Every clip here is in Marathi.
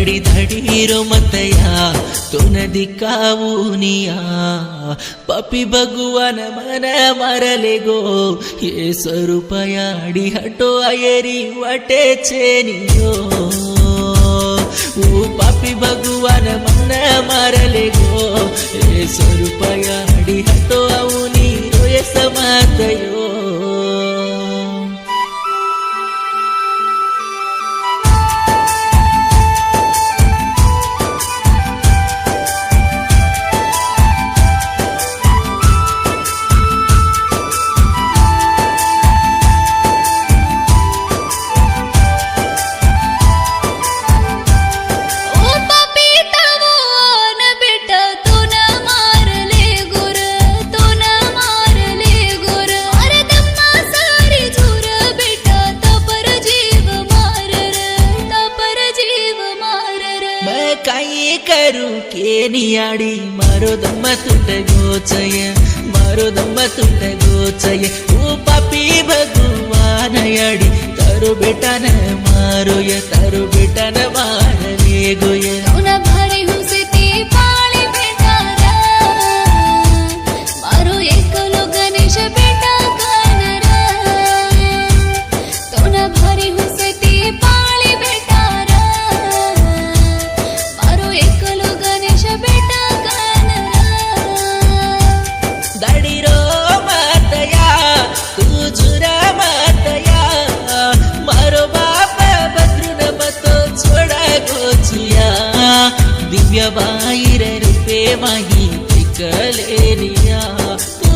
धडी धडी रोमतया तो नदी कावुनिया पापी भगवान मन मारले गो ये स्वरूपयाडी हटो आयरी वाटे चेनियो ओ पापी भगवान मन मारले गो ये स्वरूपयाडी हटो आउनी रोय समातयो काई करू केनियाडी मारो दम तुट गोचय मारो दम तुट गोचय ओ पापी भगवान याडी तारो बेटा न मारो य तारो बेटा न मारले गोय तुना भारी हुसे ते पाळी बेटारा मारो एकलो गणेश बेटा कानरा तुना भारी हुसे ते पाळी बेटारा मारो एकलो गणेश बेटा कानरा दाडी रो मातया तुझुरा मातया मारो बाप बद्रुन मतो छोड़ा गोचिया दिव्य बाईर रूपे माही कलेनिया तू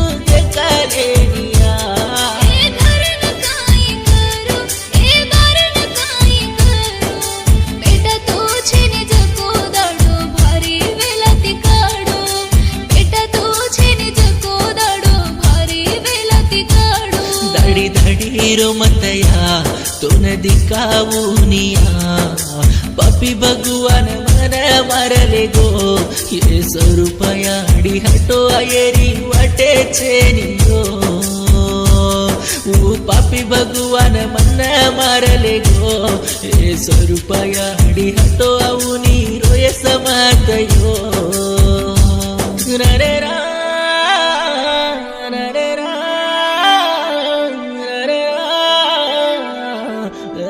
कलेनिया ए घरन काई करू ए बारन काई करू बेटा तो छेने जको दाडो भारी वेलाती काढो बेटा तो छेने जको दाडो भारी वेलाती काढो धडी धडी रोमतया तो नदी कावुनिया पापी भगवान मन मारले गो ये स्वरूपयाडी हटो आयरी वाटे चेनियो ओ पापी भगवान मन मारले गो ये स्वरूपयाडी हटो आउनी रोय समातयो रे रा रे रा रे रा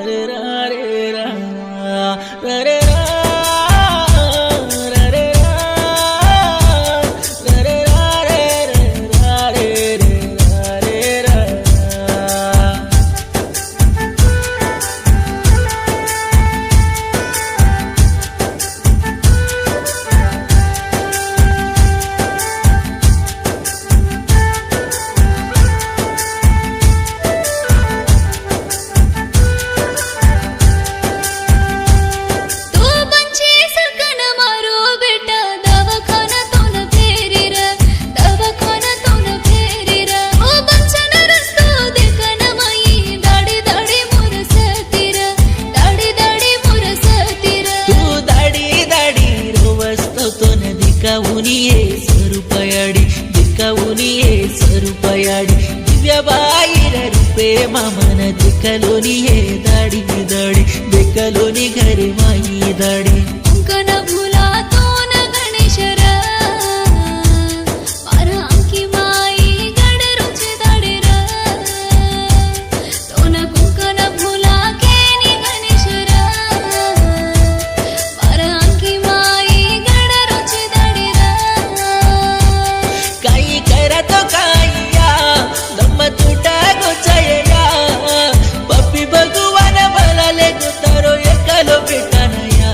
रे रा रे रा स्वरूपयाडी दिव्य बाईर रूपे मामन देखलोनी हे दाडी दाडी देखलोनी घरे माई दाडी कुंकन भुला तो न गणेशरा मारा अंकी माई गड रुचे दाडेरा तो न कुंकन भुला केनी गणेशरा मारा अंकी माई गड रुचे दाडेरा काही करतो काया दम तुटा गोचया पप्पी भगवान बोलाले गो तारो एकलो बेटा नया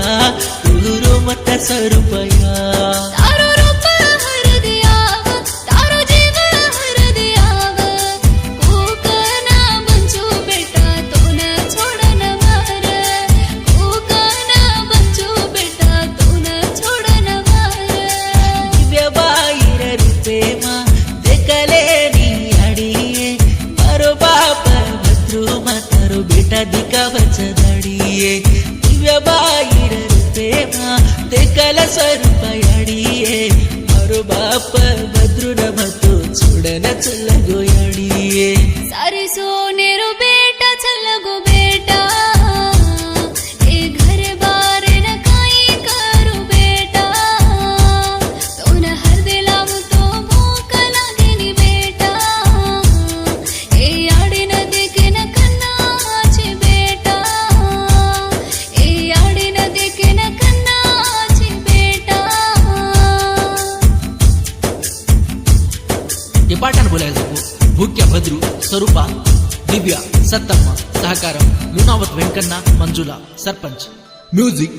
तुरो मत स्वरूपया तारो रूप हर दियाव तारो जीव हर दियाव कोकना बंचू बेटा तो न छोड़न मार कोकना बंचू बेटा तो न छोड़न मार दिव्य बाईर रूपे मा देखले नी आडिये मारो बाप भद्रू मा तारो बेटा दिखावच दाडिये दिव्य बाईर रूपे मा देखल स्वरूपयाडिये मारो बाप भद्रू न मतो छोड़न चल गोयाडिये सारे सोनेरो बेटा चल गो बेटा ए घर बार न काई झपाट्यानं बोलायला नको. भूक्या भद्रू, स्वरूपा, दिव्या, सत्तम्मा, सहकार, मुनावत, व्यंकण्णा, मंजुला, सरपंच. म्युझिक